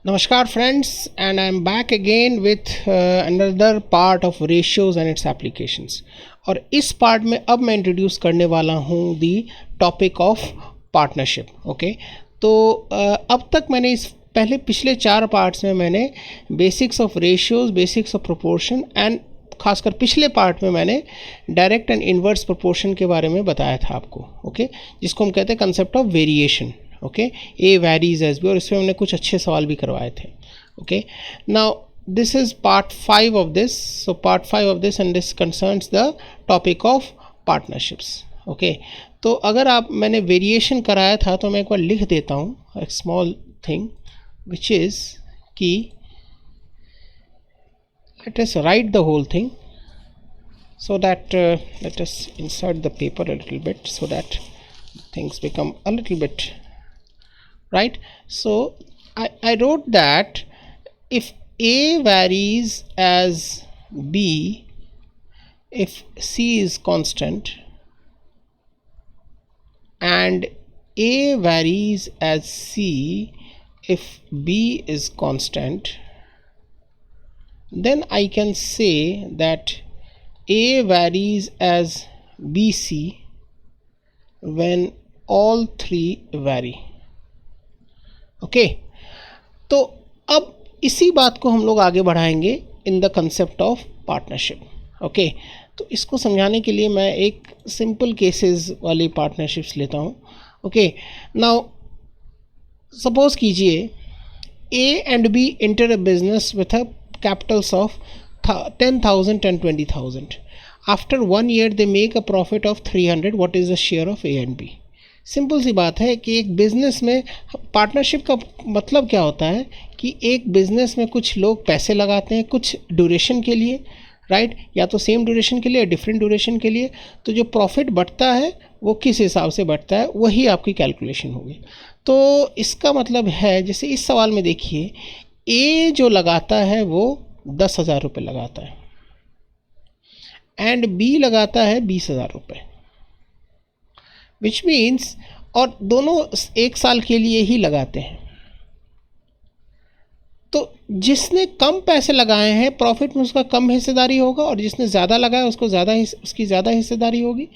Namaskar friends, and I am back again with another part of ratios and its applications. और इस part में अब मैं introduce करने वाला हूँ the topic of partnership. Okay, तो अब तक मैंने इस पिछले 4 पार्ट्स में मैंने basics of ratios, basics of proportion and खासकर पिछले पार्ट में मैंने डायरेक्ट एंड इनवर्स प्रोपोर्शन के बारे में बताया था आपको. ओके, जिसको हम कहते हैं concept of variation. Okay, A varies as B, और इसमें हमने कुछ अच्छे सवाल भी करवाए थे. Okay, now this is part 5 of this. So part 5 of this and this concerns the topic of partnerships. Okay, तो अगर आप मैंने वेरिएशन कराया था तो मैं एक बार लिख देता हूँ एक स्मॉल थिंग विच इज़ कि let us write the whole thing so that let us insert the paper a little bit so that things become a little bit right. So I wrote that if A varies as B, if C is constant, and A varies as C if B is constant, then I can say that A varies as BC when all three vary. Okay, तो अब इसी बात को हम लोग आगे बढ़ाएंगे in the concept of partnership. Okay, तो इसको समझाने के लिए मैं एक सिंपल केसेस वाली पार्टनरशिप्स लेता हूँ. ओके, नाउ सपोज कीजिए A and B enter a business with a capitals of 10,000 and 20,000. After 1 year they make a profit of 300. What is the share of A and B? Simple सी बात है कि एक business में partnership का मतलब क्या होता है कि एक बिज़नेस में कुछ लोग पैसे लगाते हैं कुछ ड्यूरेशन के लिए, राइट, या तो सेम ड्यूरेशन के लिए या डिफरेंट ड्यूरेशन के लिए. तो जो प्रॉफिट बढ़ता है वो किस हिसाब से बढ़ता है वही आपकी कैलकुलेशन होगी. तो इसका मतलब है जैसे इस सवाल में देखिए ए जो लगाता है वो 10,000 रुपये लगाता है एंड बी लगाता है 20,000 रुपये, विच मीन्स, और दोनों 1 साल के लिए ही लगाते हैं. तो जिसने कम पैसे लगाए हैं प्रॉफिट में उसका कम हिस्सेदारी होगा और जिसने ज़्यादा लगाया उसको उसकी ज़्यादा हिस्सेदारी होगी.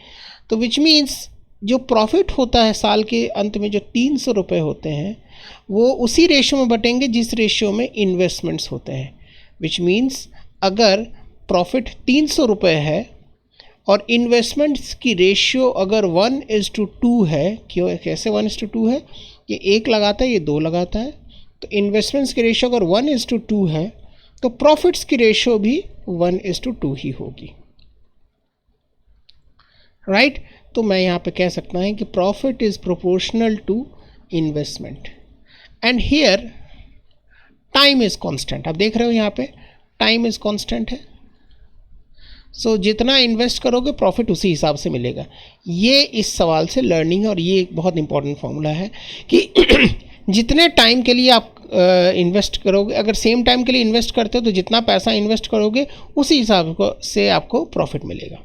तो विच मीन्स जो प्रॉफिट होता है साल के अंत में जो 300 रुपये होते हैं वो उसी रेशियो में बटेंगे जिस रेशियो में इन्वेस्टमेंट्स होते हैं. विच मीन्स अगर प्रॉफिट 300 रुपये है और इन्वेस्टमेंट्स की रेशियो अगर 1:2 है, क्यों कैसे 1:2 है, ये 1 लगाता है ये 2 लगाता है, तो इन्वेस्टमेंट्स की रेशियो अगर 1:2 है तो प्रॉफिट्स की रेशियो भी 1:2 ही होगी, राइट. तो मैं यहाँ पे कह सकता हूँ कि profit is proportional to investment and here time is constant. आप देख रहे हो यहाँ पे टाइम इज़ कांस्टेंट है. सो जितना इन्वेस्ट करोगे प्रॉफिट उसी हिसाब से मिलेगा. ये इस सवाल से लर्निंग और ये एक बहुत इंपॉर्टेंट फॉर्मूला है कि जितने टाइम के लिए आप इन्वेस्ट करोगे, अगर सेम टाइम के लिए इन्वेस्ट करते हो तो जितना पैसा इन्वेस्ट करोगे उसी हिसाब से आपको प्रॉफिट मिलेगा.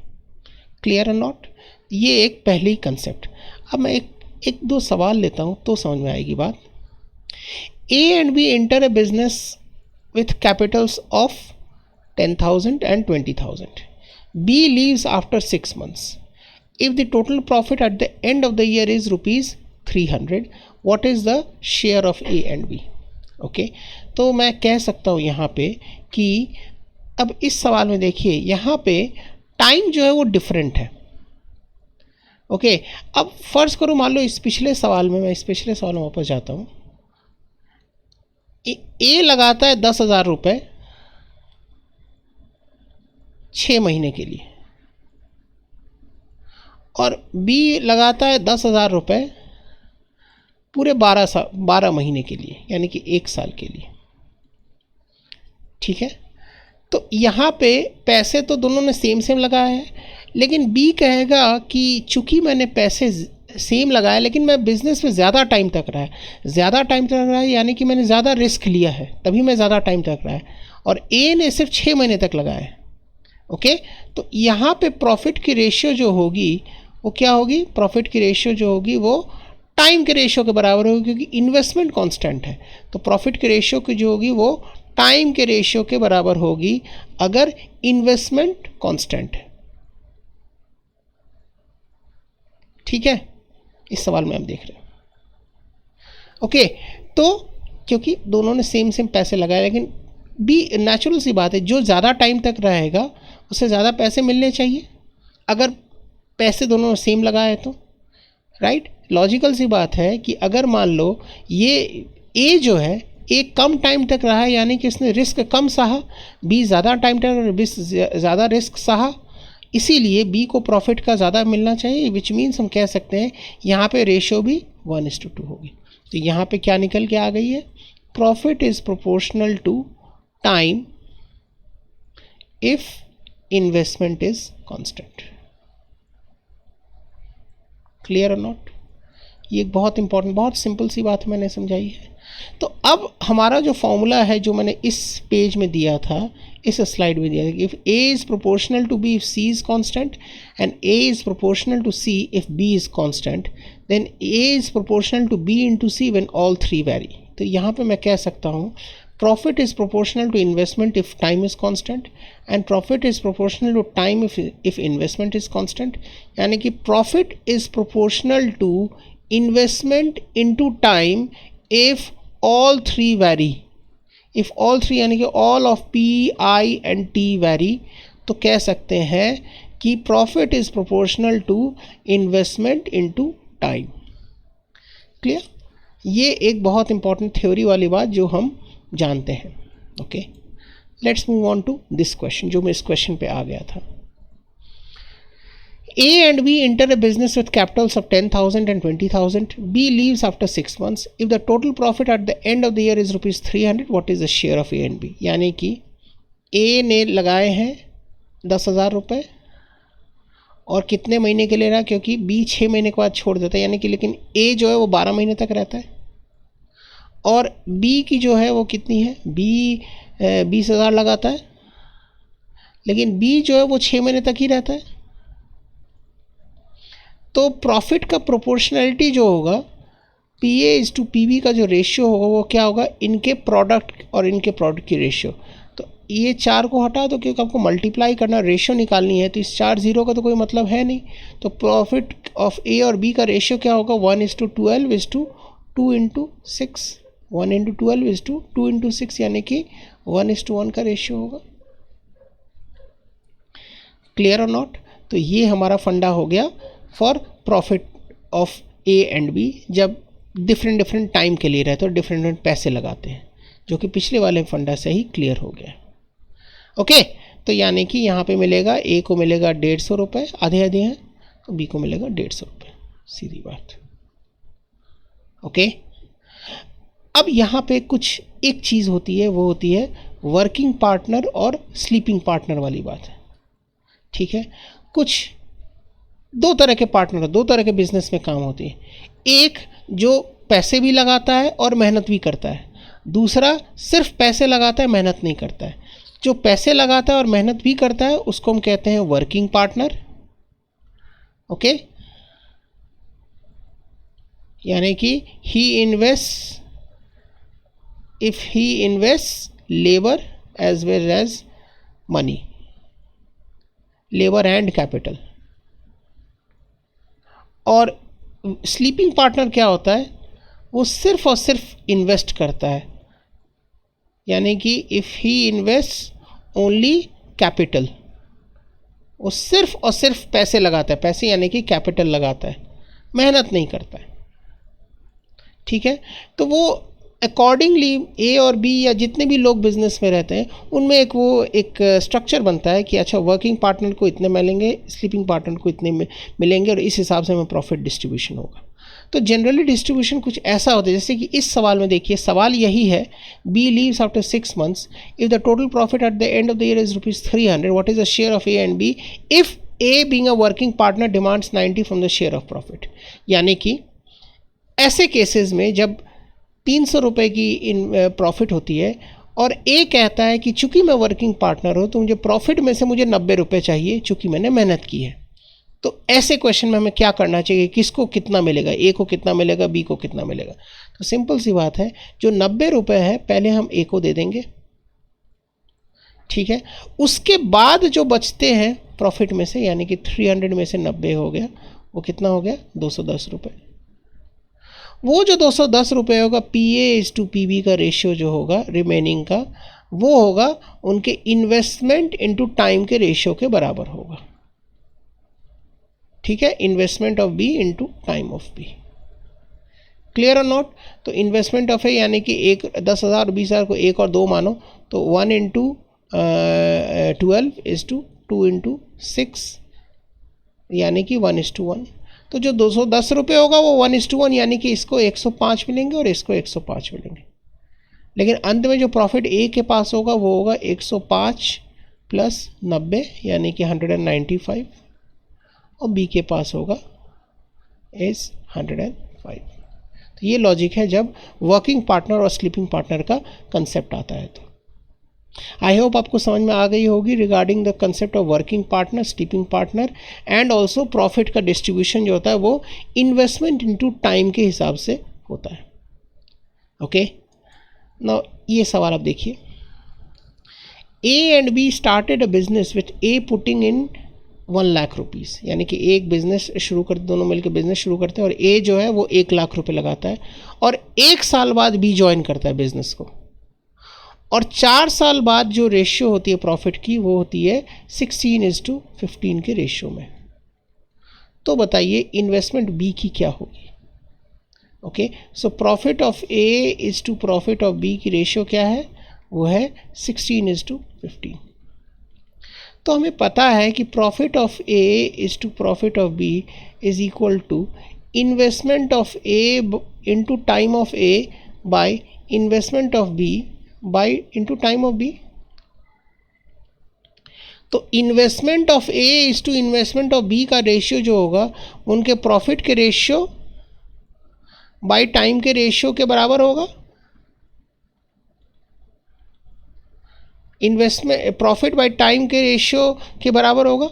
क्लियर और नॉट? ये एक पहली कंसेप्ट. अब मैं एक दो सवाल लेता हूँ तो समझ में आएगी बात. A and B enter a business with capitals of 10,000 and 20,000. B leaves after 6 months. If the total profit at the end of the year is rupees 300, what is the share of A and B? Okay, तो मैं कह सकता हूँ यहाँ पे कि अब इस सवाल में देखिए यहाँ पे टाइम जो है वो डिफरेंट है. ओके, अब फर्ज करो मान लो इस पिछले सवाल में, मैं इस पिछले सवाल में वापस जाता हूँ. ए लगाता है 10,000 रुपये 6 महीने के लिए और बी लगाता है 10,000 रुपये पूरे 12 महीने के लिए, यानी कि 1 साल के लिए. ठीक है, तो यहाँ पे पैसे तो दोनों ने सेम लगाए हैं, लेकिन बी कहेगा कि चूँकि मैंने पैसे सेम लगाया लेकिन मैं बिज़नेस में ज़्यादा टाइम तक रहा है, यानी कि मैंने ज़्यादा रिस्क लिया है तभी मैं ज़्यादा टाइम तक रहा है, और ए ने सिर्फ 6 महीने तक लगाया है. ओके, तो यहाँ पे प्रॉफिट की रेशियो जो होगी वो क्या होगी, प्रॉफिट की रेशियो जो होगी वो टाइम के रेशियो के बराबर होगी, क्योंकि इन्वेस्टमेंट कांस्टेंट है। तो प्रॉफिट के रेशियो की जो होगी वो टाइम के रेशियो के बराबर होगी अगर इन्वेस्टमेंट कांस्टेंट है। ठीक है, इस सवाल में हम देख रहे हैं। ओके, तो क्योंकि दोनों ने सेम पैसे लगाए, लेकिन बी नेचुरल सी बात है, जो ज़्यादा टाइम तक रहेगा उससे ज़्यादा पैसे मिलने चाहिए, अगर पैसे दोनों सेम लगाए तो, राइट। लॉजिकल सी बात है कि अगर मान लो ये ए जो है एक कम टाइम तक रहा है, यानी कि इसने रिस्क कम सहा, बी ज़्यादा टाइम तक ज़्यादा रिस्क सहा, इसीलिए बी को प्रॉफिट का ज़्यादा मिलना चाहिए, विच मीन्स हम कह सकते हैं यहाँ पे रेशियो भी 1:2 होगी। तो यहाँ पे क्या निकल के आ गई है, profit is proportional to time if investment is constant. Clear और नॉट? ये एक बहुत इंपॉर्टेंट, बहुत सिंपल सी बात मैंने समझाई है। तो अब हमारा जो फॉर्मूला है जो मैंने इस पेज में दिया था, इस स्लाइड में दिया था, if A is proportional to B if C is constant and A is proportional to C if B is constant, then A is proportional to B into C when all three vary. तो यहाँ पे मैं कह सकता हूँ profit is proportional to investment if time is constant and profit is proportional to time if investment is constant। यानी कि profit is proportional to investment into time if all three vary। if all three यानी कि all of P, I and T vary, तो कह सकते हैं कि profit is proportional to investment into time। Clear? ये एक बहुत इंपॉर्टेंट थ्योरी वाली बात जो हम जानते हैं। Okay, let's move on to this question, जो मैं इस क्वेश्चन पे आ गया था। A and B enter a business with capitals of 10,000 and 20,000. B leaves after 6 months. If the total profit at the end of the year is rupees 300, what is the share of A and B? यानी कि A ने लगाए हैं 10,000 रुपये और कितने महीने के लिए रहा, क्योंकि B 6 महीने के बाद छोड़ देता है, यानी कि लेकिन A जो है वो 12 महीने तक रहता है और B की जो है वो कितनी है, B 20,000 लगाता है, लेकिन B जो है वो 6 महीने तक ही रहता है। तो प्रॉफिट का प्रोपोर्शनैलिटी जो होगा, PA इज टू PB का जो रेशियो होगा वो क्या होगा, इनके प्रोडक्ट और इनके प्रोडक्ट की रेशियो। तो ये 4 को हटा दो, क्योंकि आपको मल्टीप्लाई करना, रेशियो निकालनी है, तो इस 4 0 का तो कोई मतलब है नहीं। तो प्रॉफिट ऑफ A और B का रेशियो क्या होगा, 1:12 इज टू 2:6। 1:12 इज टू 2:6, यानी कि 1:1 का रेशियो होगा। क्लियर और नॉट? तो ये हमारा फंडा हो गया for profit of A and B, जब डिफरेंट टाइम के लिए रहते हैं और डिफरेंट पैसे लगाते हैं, जो कि पिछले वाले फंडा से ही क्लियर हो गया। ओके, तो यानी कि यहाँ पे मिलेगा, ए को मिलेगा 150 रुपये, आधे आधे हैं, तो बी को मिलेगा 150 रुपये, सीधी बात। ओके, अब यहाँ पे कुछ एक चीज़ होती है, वो होती है वर्किंग पार्टनर और स्लीपिंग पार्टनर वाली बात है। ठीक है, कुछ दो तरह के पार्टनर, दो तरह के बिजनेस में काम होती है। एक जो पैसे भी लगाता है और मेहनत भी करता है, दूसरा सिर्फ पैसे लगाता है, मेहनत नहीं करता है। जो पैसे लगाता है और मेहनत भी करता है उसको हम कहते हैं वर्किंग पार्टनर। ओके, यानी कि ही invest, if he invests labor as well as money, labor and capital। और स्लीपिंग पार्टनर क्या होता है, वो सिर्फ और सिर्फ इन्वेस्ट करता है, यानी कि if he invest only capital, वो सिर्फ और सिर्फ पैसे लगाता है, पैसे यानी कि कैपिटल लगाता है, मेहनत नहीं करता है। ठीक है, तो वो अकॉर्डिंगली ए और बी या जितने भी लोग बिजनेस में रहते हैं उनमें एक स्ट्रक्चर बनता है कि अच्छा वर्किंग पार्टनर को इतने मिलेंगे, स्लीपिंग पार्टनर को इतने मिलेंगे, और इस हिसाब से हमें प्रॉफिट डिस्ट्रीब्यूशन होगा। तो जनरली डिस्ट्रीब्यूशन कुछ ऐसा होता है, जैसे कि इस सवाल में देखिए, सवाल यही है, B leaves after 6 months, if the total profit at the end of the year is rupees 300, what is the share of A and B if A being a working partner demands 90 from the share of profit. यानी कि ऐसे cases में जब 300 रुपये की profit होती है और ए कहता है कि चूंकि मैं वर्किंग पार्टनर हूँ तो मुझे प्रॉफिट में से मुझे 90 रुपये चाहिए, चूंकि मैंने मेहनत की है। तो ऐसे क्वेश्चन में हमें क्या करना चाहिए, किसको कितना मिलेगा, ए को कितना मिलेगा, बी को कितना मिलेगा। तो सिंपल सी बात है, जो 90 रुपये है पहले हम ए को दे देंगे, ठीक है। उसके बाद जो बचते हैं प्रॉफिट में से, यानी कि 300 में से 90 हो गया, वो कितना हो गया 210 रुपये। वो जो 210 रुपये होगा, P A is to P B का रेशियो जो होगा रिमेनिंग का, वो होगा उनके इन्वेस्टमेंट इनटू टाइम के रेशियो के बराबर होगा, ठीक है। Investment of B into time of B, clear और नॉट। तो इन्वेस्टमेंट ऑफ ए यानी कि 10,000 20,000 को 1 और 2 मानो, तो 1 इंटू 12 इज टू 2 इंटू 6, यानी कि 1:1। तो जो 210 रुपये होगा वो 1:1, यानी कि इसको 105 मिलेंगे और इसको 105 मिलेंगे। लेकिन अंत में जो प्रॉफिट ए के पास होगा वो होगा 105 प्लस 90, यानी कि 195, और बी के पास होगा इज 105। तो ये लॉजिक है जब वर्किंग पार्टनर और स्लीपिंग पार्टनर का कंसेप्ट आता है। तो आई होप आपको समझ में आ गई होगी regarding the concept of working partner, sleeping partner, and also profit का डिस्ट्रीब्यूशन जो होता है वो इन्वेस्टमेंट इनटू टाइम के हिसाब से होता है। ओके, नाउ ये सवाल आप देखिए, ए and be started a business with A putting in 1 lakh rupees, यानी कि एक बिजनेस शुरू करते, दोनों मिलकर बिजनेस शुरू करते हैं, और ए जो है वो 1 लाख रुपए लगाता है, और 1 साल बाद बी ज्वाइन करता है बिजनेस को, और 4 साल बाद जो रेशियो होती है प्रॉफिट की वो होती है 16:15 के रेशियो में। तो बताइए इन्वेस्टमेंट बी की क्या होगी। Okay, so profit of A is to profit of B की रेशियो क्या है, वो है 16:15। तो हमें पता है कि profit of A is to profit of B is equal to investment of A into time of A by investment of B by into time of B. तो investment of A is to investment of B का ratio जो होगा उनके profit के ratio by time के ratio के बराबर होगा। इन्वेस्टमेंट प्रॉफिट बाय टाइम के रेशियो के बराबर होगा,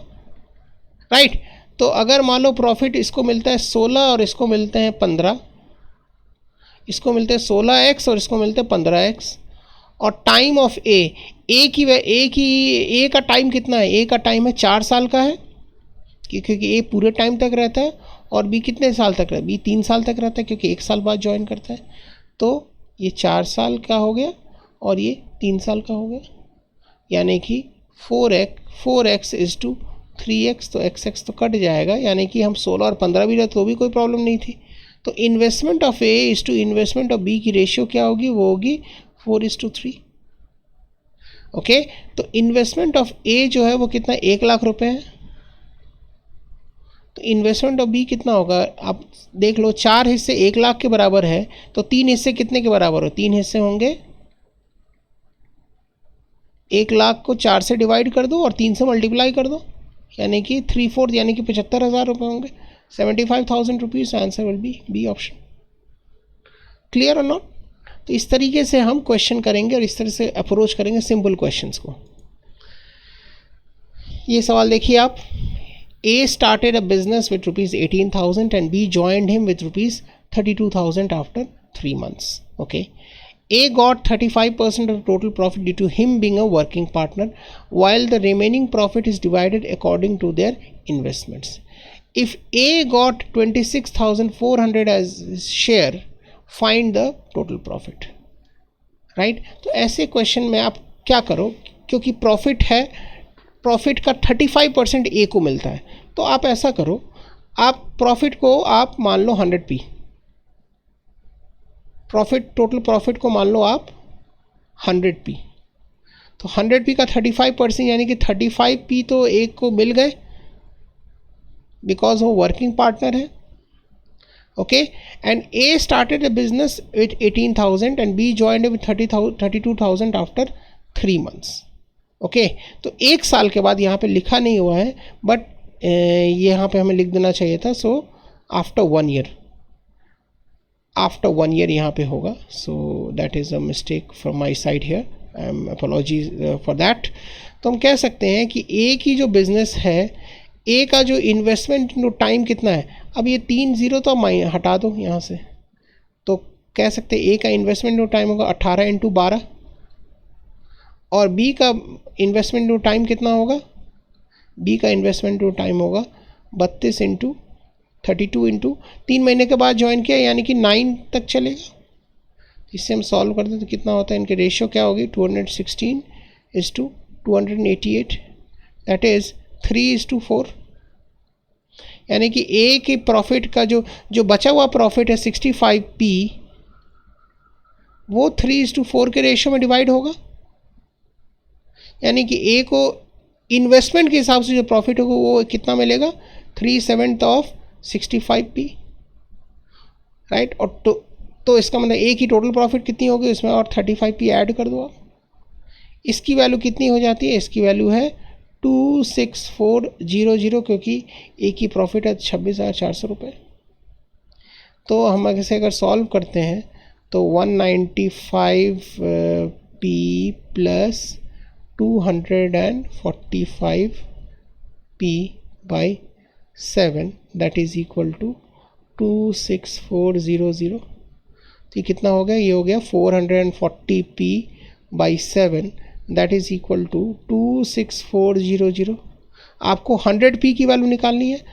राइट। तो अगर मान लो प्रॉफिट इसको मिलता है 16 और इसको मिलते हैं 15, इसको मिलते हैं 16x और इसको मिलते हैं 15x, और टाइम ऑफ ए का टाइम कितना है, ए का टाइम है 4 साल का है, क्योंकि ए पूरे टाइम तक रहता है, और बी कितने साल तक रहता है, बी 3 साल तक रहता है क्योंकि 1 साल बाद ज्वाइन करता है। तो ये 4 साल का हो गया और ये 3 साल का हो गया, यानी कि 4x इज टू 3x, तो x तो कट जाएगा, यानी कि हम 16 और 15 भी रहते तो भी कोई प्रॉब्लम नहीं थी। तो investment of A is to investment of B की रेशियो क्या होगी, वो होगी 4:3। ओके, तो इन्वेस्टमेंट ऑफ ए जो है वो कितना, 1 लाख रुपए है, तो इन्वेस्टमेंट ऑफ बी कितना होगा, आप देख लो 4 हिस्से 1 लाख के बराबर है, तो 3 हिस्से कितने के बराबर हो, 3 हिस्से होंगे, 1 लाख को 4 से डिवाइड कर दो और 3 से मल्टीप्लाई कर दो, यानी कि 3/4, यानी कि 75,000 रुपये होंगे, 75,000 rupees. Answer will be B option. Clear और नॉट। तो इस तरीके से हम क्वेश्चन करेंगे और इस तरह से अप्रोच करेंगे सिंपल क्वेश्चंस को। ये सवाल देखिए आप, A started a business with rupees 18,000 and B joined him with rupees 32,000 after 3 months. Okay. A got 35% of the total profit due to him being a working partner, while the remaining profit is divided according to their investments. If A got 26,400 as his share, find the total profit. Right? तो ऐसे question में आप क्या करो, क्योंकि profit है, profit का 35% ए को मिलता है, तो आप ऐसा करो, आप प्रॉफिट को आप मान लो 100p, प्रॉफिट टोटल प्रॉफिट को मान लो आप 100p, तो 100p का 35% यानी कि 35p तो एक को मिल गए, बिकॉज वो वर्किंग पार्टनर है। Okay, and A started a business with 18,000 and B joined with 32,000 after 3 months। Okay, तो 1 साल के बाद यहाँ पे लिखा नहीं हुआ है, बट यहाँ पे हमें लिख देना चाहिए था, so after 1 year, after 1 year यहाँ पे होगा। So that is a mistake from my side here, I am apologies for that. तो हम कह सकते हैं कि ए की जो बिज़नेस है, ए का जो इन्वेस्टमेंट इंटू टाइम कितना है, अब ये 3 जीरो तो हटा दो यहाँ से, तो कह सकते हैं ए का इन्वेस्टमेंट इंटू टाइम होगा 18 इंटू 12, और बी का इन्वेस्टमेंट इंटू टाइम कितना होगा, बी का इन्वेस्टमेंट इंटू टाइम होगा 32 इंटू 32 इंटू 3 महीने के बाद ज्वाइन किया, यानी कि 9 तक चलेगा। इससे हम सॉल्व करते तो कितना होता है, इनके रेशियो क्या होगी, 216:288, दैट इज़ 3:4। यानी कि ए के प्रॉफिट का जो बचा हुआ प्रॉफिट है 65p, वो 3:4 के रेशियो में डिवाइड होगा। यानी कि ए को इन्वेस्टमेंट के हिसाब से जो प्रॉफिट होगा वो कितना मिलेगा, 3/7 ऑफ 65p, राइट। और तो इसका मतलब ए की टोटल प्रॉफिट कितनी होगी, इसमें और 35p ऐड कर दो आप। इसकी वैल्यू कितनी हो जाती है, इसकी वैल्यू है 26400, क्योंकि ए की प्रॉफिट है 26,400 रुपये। तो हम इसे अगर सॉल्व करते हैं तो 195p plus 245p by 7, that is equal to 26400। तो ये कितना हो गया, ये हो गया 440p by 7, that is equal to 26400। आपको 100p की वैल्यू निकालनी है,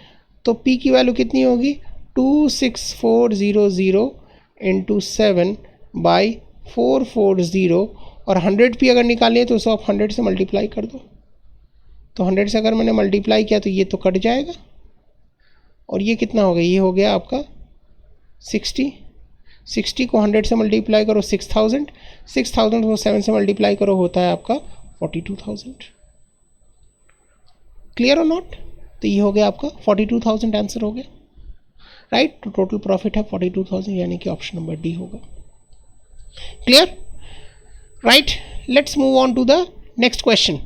तो p की वैल्यू कितनी होगी, 26400 इंटू 7 बाई 440, और 100p अगर निकालनी है तो उसे आप 100 से मल्टीप्लाई कर दो। तो 100 से अगर मैंने मल्टीप्लाई किया तो ये तो कट जाएगा, और ये कितना हो गया, ये हो गया आपका 60 को 100 से मल्टीप्लाई करो 6000 को 7 से मल्टीप्लाई करो होता है आपका 42,000। क्लियर और नॉट। तो ये हो गया आपका 42,000 आंसर हो गया, राइट। तो टोटल प्रॉफिट है 42,000, यानी कि ऑप्शन नंबर डी होगा। Clear, right. Let's move on to the next question.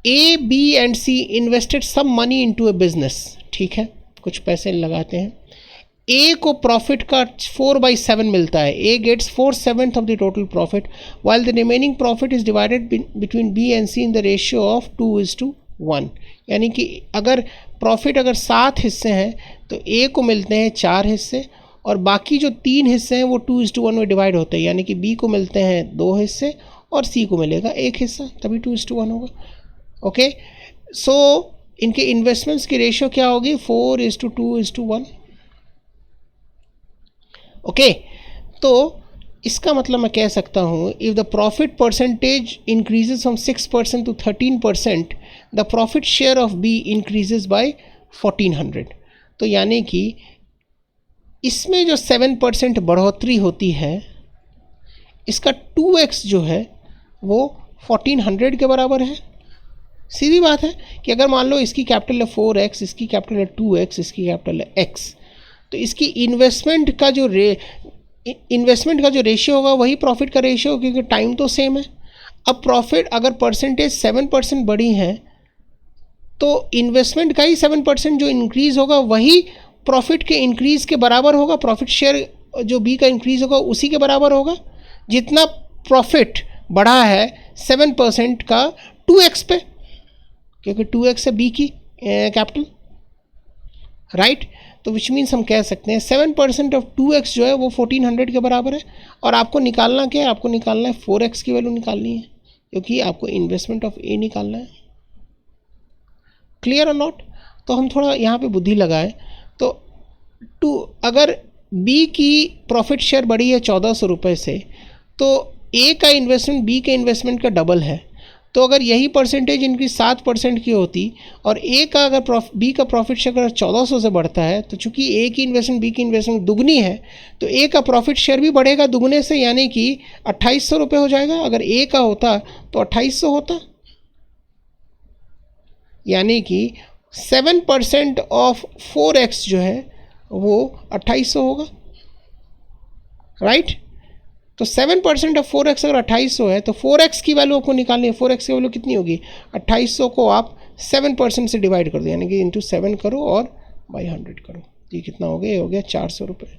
A, B and C invested some money into a business, ठीक है, कुछ पैसे लगाते हैं। ए को प्रॉफिट का 4/7 मिलता है, A gets 4/7 of the total profit, while the remaining profit is divided between B and C in the ratio of 2:1। यानी कि अगर प्रॉफिट अगर 7 हिस्से हैं तो ए को मिलते हैं 4 हिस्से, और बाकी जो 3 हिस्से हैं वो 2:1 में डिवाइड होते हैं। यानी कि बी को मिलते हैं 2 हिस्से और सी को मिलेगा 1 हिस्सा, तभी 2:1 होगा। ओके, सो इनके इन्वेस्टमेंट्स की रेशियो क्या होगी, 4:2:1। ओके, तो इसका मतलब मैं कह सकता हूँ, if the profit percentage increases from 6% to 13%, the profit share of B increases by 1400। तो यानी कि इसमें जो 7% बढ़ोतरी होती है, इसका 2x जो है वो 1400 के बराबर है। सीधी बात है कि अगर मान लो इसकी कैपिटल है 4x, इसकी कैपिटल है 2x, इसकी कैपिटल है x, तो इसकी इन्वेस्टमेंट का जो रेशियो होगा वही प्रॉफिट का रेशियो, क्योंकि टाइम तो सेम है। अब प्रॉफिट अगर परसेंटेज 7% बढ़ी है तो इन्वेस्टमेंट का ही 7% जो इंक्रीज़ होगा वही प्रॉफिट के इंक्रीज़ के बराबर होगा। प्रॉफिट शेयर जो बी का इंक्रीज़ होगा उसी के बराबर होगा। जितना प्रॉफिट बढ़ा है 7% का 2x पे, क्योंकि 2x है बी की कैपिटल, राइट। तो विच मीन्स हम कह सकते हैं 7% ऑफ 2x जो है वो 1400 के बराबर है। और आपको निकालना क्या है, आपको निकालना है 4x की वैल्यू निकालनी है, क्योंकि आपको इन्वेस्टमेंट ऑफ ए निकालना है। क्लियर और नॉट। तो हम थोड़ा यहाँ पे बुद्धि लगाएं, तो अगर बी की प्रॉफिट शेयर बढ़ी है 1400 रुपये से, तो ए का इन्वेस्टमेंट बी के इन्वेस्टमेंट का डबल है। तो अगर यही परसेंटेज इनकी 7% की होती और ए का अगर बी का प्रॉफिट शेयर अगर 1400 से बढ़ता है, तो चूंकि ए की इन्वेस्टमेंट बी की इन्वेस्टमेंट दुगनी है, तो ए का प्रॉफिट शेयर भी बढ़ेगा दुगने से, यानी कि 2800 रुपये हो जाएगा। अगर ए का होता तो 2800 होता, यानी कि 7% ऑफ 4x जो है वो 2800 होगा, राइट। तो 7% ऑफ 4x अगर 2800 है, तो 4x की वैल्यू आपको निकालनी है। 4x की वैल्यू कितनी होगी, 2800 को आप 7% से डिवाइड कर दो, यानी कि इंटू 7 करो और बाई 100 करो। ये कितना हो गया, ये हो गया 400 रुपये।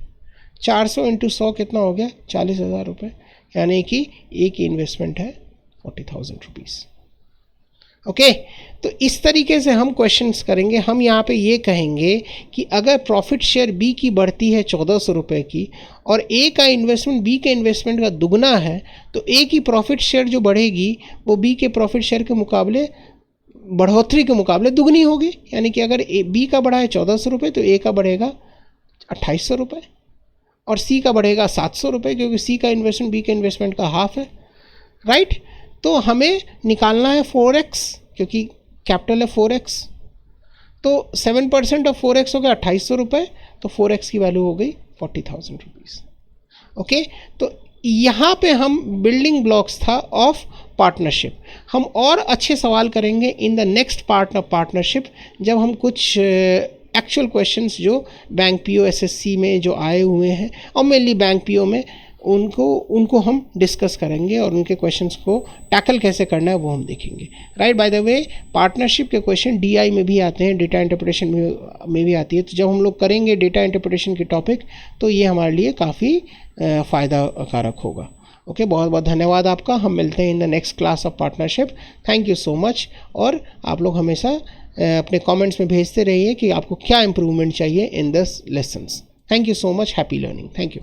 400 इंटू 100 कितना हो गया, 40,000 रुपये, यानी कि ए की इन्वेस्टमेंट है 40,000 रुपीज़। ओके तो इस तरीके से हम क्वेश्चंस करेंगे। हम यहाँ पे ये कहेंगे कि अगर प्रॉफिट शेयर बी की बढ़ती है 1400 रुपये की और ए का इन्वेस्टमेंट बी के इन्वेस्टमेंट का दुगना है, तो ए की प्रॉफिट शेयर जो बढ़ेगी वो बी के प्रॉफिट शेयर के मुकाबले बढ़ोतरी के मुकाबले दुगनी होगी। यानी कि अगर बी का बढ़ा है 1400 रुपये तो ए का बढ़ेगा 2800 रुपये और सी का बढ़ेगा 700 रुपये, क्योंकि सी का इन्वेस्टमेंट बी के इन्वेस्टमेंट का हाफ है, राइट। तो हमें निकालना है 4x, क्योंकि कैपिटल है 4x, तो 7% ऑफ 4x हो गया 2800 रुपये, तो 4x की वैल्यू हो गई 40,000 रुपीज़। ओके तो यहाँ पे हम बिल्डिंग ब्लॉक्स था ऑफ पार्टनरशिप। हम और अच्छे सवाल करेंगे in the next part of partnership, जब हम कुछ एक्चुअल क्वेश्चंस जो बैंक पीओ एसएससी में जो आए हुए हैं और मेनली बैंक पीओ में, उनको हम डिस्कस करेंगे और उनके क्वेश्चंस को टैकल कैसे करना है वो हम देखेंगे, right. By the way partnership के क्वेश्चन डीआई में भी आते हैं, डेटा इंटरप्रिटेशन में भी आती है। तो जब हम लोग करेंगे डेटा इंटरप्रिटेशन की टॉपिक तो ये हमारे लिए काफ़ी फ़ायदा कारक होगा। ओके बहुत बहुत धन्यवाद आपका। हम मिलते हैं in the next class of partnership. Thank you so much. और आप लोग हमेशा अपने कमेंट्स में भेजते रहिए कि आपको क्या इम्प्रूवमेंट चाहिए in this lessons. Thank you so much. Happy learning. Thank you.